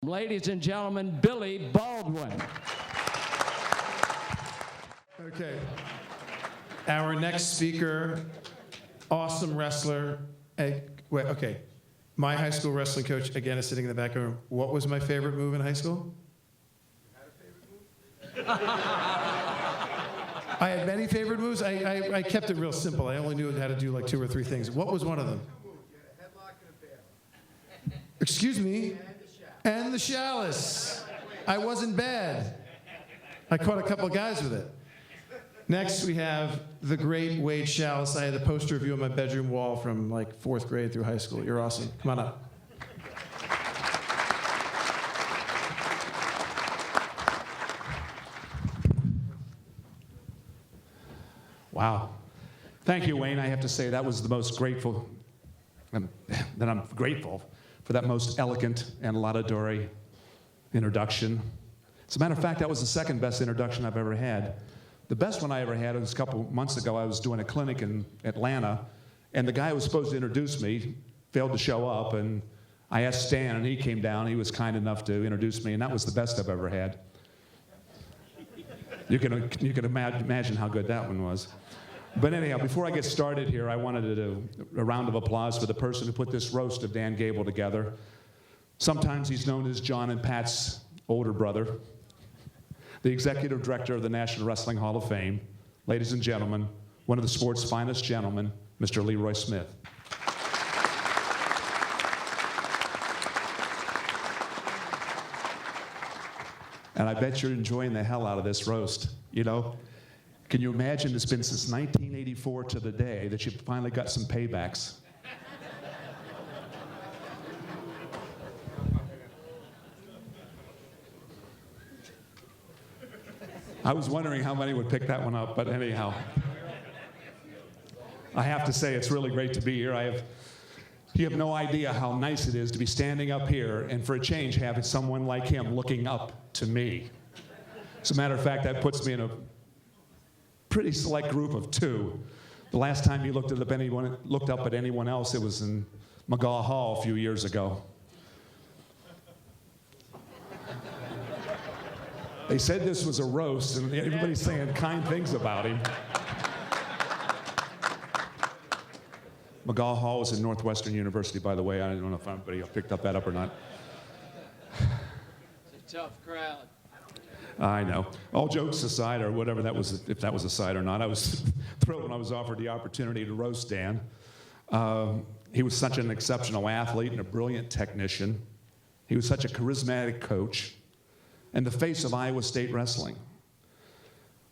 Ladies and gentlemen, Billy Baldwin. Okay. Our next speaker, awesome wrestler. Okay. My high school wrestling coach, again, is sitting in the back room. What was my favorite move in high school? You had a favorite move? I had many favorite moves. I kept it real simple. I only knew how to do like 2 or 3 things. What was one of them? Excuse me? And the Schalles. I wasn't bad. I caught a couple guys with it. Next, we have the great Wade Schalles. I had a poster of you on my bedroom wall from like 4th grade through high school. You're awesome. Come on up. Wow. Thank you, Wayne. I have to say that was the most grateful, that I'm grateful for that most elegant and laudatory introduction. As a matter of fact, that was the second best introduction I've ever had. The best one I ever had was a couple months ago. I was doing a clinic in Atlanta, and the guy who was supposed to introduce me failed to show up, and I asked Stan, and he came down. He was kind enough to introduce me, and that was the best I've ever had. You can imagine how good that one was. But anyhow, before I get started here, I wanted to do a round of applause for the person who put this roast of Dan Gable together. Sometimes he's known as John and Pat's older brother, the executive director of the National Wrestling Hall of Fame. Ladies and gentlemen, one of the sport's finest gentlemen, Mr. Leroy Smith. And I bet you're enjoying the hell out of this roast, you know? Can you imagine it's been since 1984 to the day that you finally got some paybacks? I was wondering how many would pick that one up, but anyhow. I have to say it's really great to be here. You have no idea how nice it is to be standing up here and for a change having someone like him looking up to me. As a matter of fact, that puts me in a pretty select group of 2. The last time you looked up at anyone else, it was in McGaw Hall a few years ago. They said this was a roast, and everybody's saying kind things about him. McGaw Hall is in Northwestern University, by the way. I don't know if anybody picked that up or not. It's a tough crowd. I know. All jokes aside, or whatever that was, if that was aside or not, I was thrilled when I was offered the opportunity to roast Dan. He was such an exceptional athlete and a brilliant technician. He was such a charismatic coach and the face of Iowa State wrestling.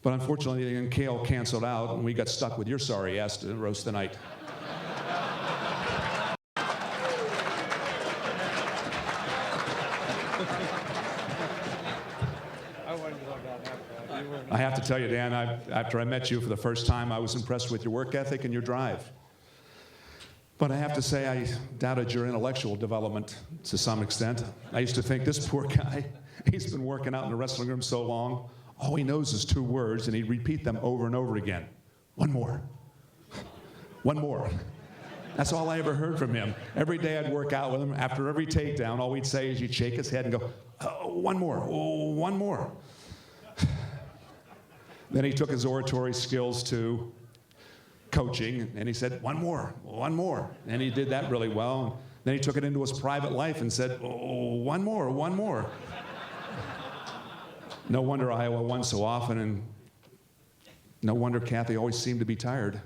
But unfortunately, Kale canceled out, and we got stuck with your sorry ass to roast tonight. I have to tell you, Dan, after I met you for the first time, I was impressed with your work ethic and your drive. But I have to say, I doubted your intellectual development to some extent. I used to think, this poor guy, he's been working out in the wrestling room so long, all he knows is 2 words, and he'd repeat them over and over again. One more. One more. That's all I ever heard from him. Every day I'd work out with him. After every takedown, all he'd say is he'd shake his head and go, oh, one more, oh, one more. Then he took his oratory skills to coaching, and he said, one more, one more. And he did that really well. And then he took it into his private life and said, oh, one more, one more. No wonder Iowa won so often, and no wonder Kathy always seemed to be tired.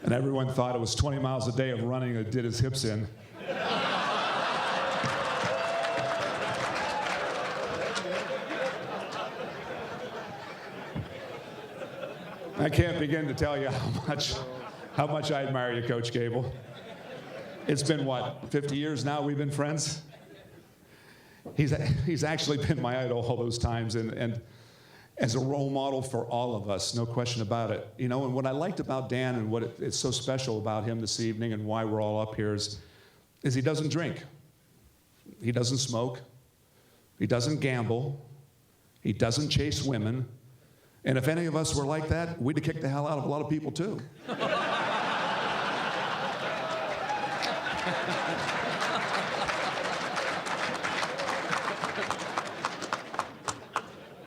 And everyone thought it was 20 miles a day of running that did his hips in. I can't begin to tell you how much I admire you, Coach Gable. It's been, what, 50 years now we've been friends? He's actually been my idol all those times, and as a role model for all of us, no question about it. You know, and what I liked about Dan and what it's so special about him this evening and why we're all up here is he doesn't drink. He doesn't smoke. He doesn't gamble. He doesn't chase women. And if any of us were like that, we'd have kicked the hell out of a lot of people too.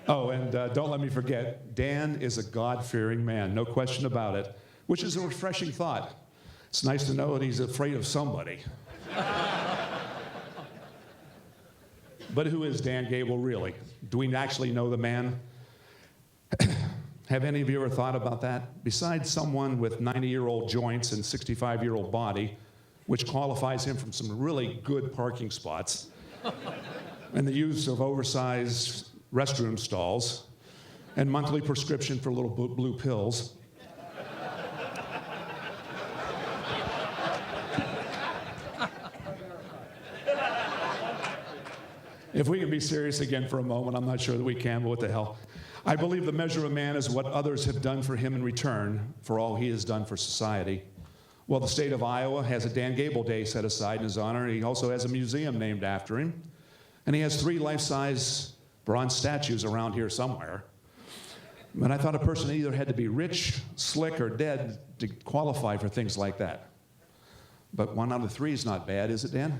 Oh, and don't let me forget, Dan is a God-fearing man, no question about it, which is a refreshing thought. It's nice to know that he's afraid of somebody. But who is Dan Gable really? Do we actually know the man? Have any of you ever thought about that? Besides someone with 90-year-old joints and 65-year-old body, which qualifies him from some really good parking spots, and the use of oversized restroom stalls, and monthly prescription for little blue pills. If we can be serious again for a moment, I'm not sure that we can, but what the hell. I believe the measure of a man is what others have done for him in return for all he has done for society. Well, the state of Iowa has a Dan Gable Day set aside in his honor. He also has a museum named after him. And he has 3 life-size bronze statues around here somewhere. And I thought a person either had to be rich, slick, or dead to qualify for things like that. But 1 out of 3 is not bad, is it, Dan?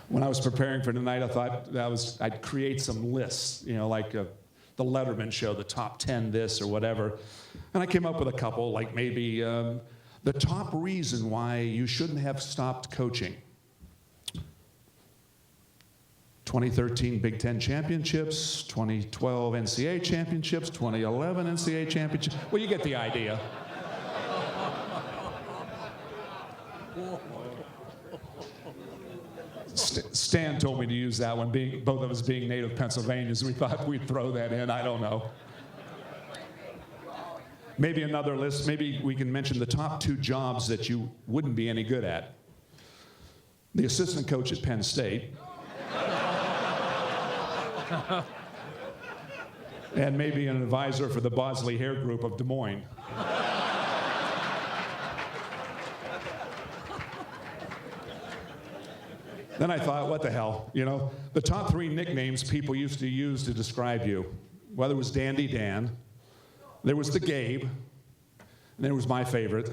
When I was preparing for tonight, I thought I'd create some lists, you know, like the Letterman show, the top 10 this or whatever. And I came up with a couple, like maybe the top reason why you shouldn't have stopped coaching. 2013 Big Ten championships, 2012 NCAA championships, 2011 NCAA championships. Well, you get the idea. Stan told me to use that one, both of us being native Pennsylvanians. We thought we'd throw that in. I don't know. Maybe another list. Maybe we can mention the top 2 jobs that you wouldn't be any good at. The assistant coach at Penn State. And maybe an advisor for the Bosley Hair Group of Des Moines. Then I thought, what the hell? You know, the top 3 nicknames people used to use to describe you. Well, there was Dandy Dan, there was the Gabe, and there was my favorite,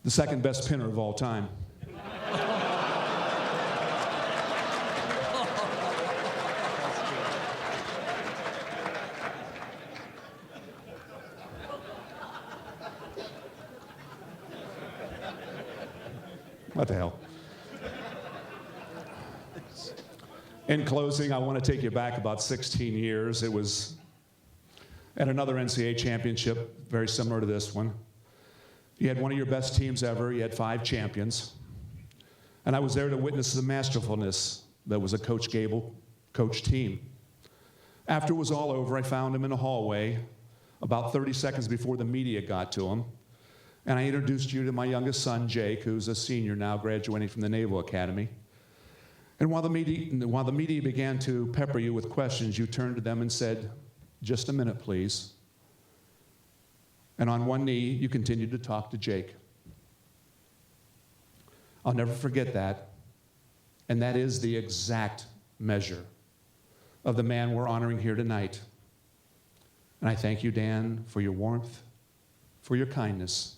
the second best pinner of all time. What the hell? In closing, I want to take you back about 16 years. It was at another NCAA championship, very similar to this one. You had one of your best teams ever. You had 5 champions. And I was there to witness the masterfulness that was a Coach Gable coach team. After it was all over, I found him in a hallway about 30 seconds before the media got to him. And I introduced you to my youngest son, Jake, who's a senior now, graduating from the Naval Academy. And while the media began to pepper you with questions, you turned to them and said, "Just a minute, please." And on one knee, you continued to talk to Jake. I'll never forget that. And that is the exact measure of the man we're honoring here tonight. And I thank you, Dan, for your warmth, for your kindness,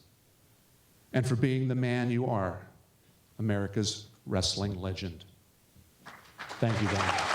and for being the man you are, America's wrestling legend. Thank you, Dan.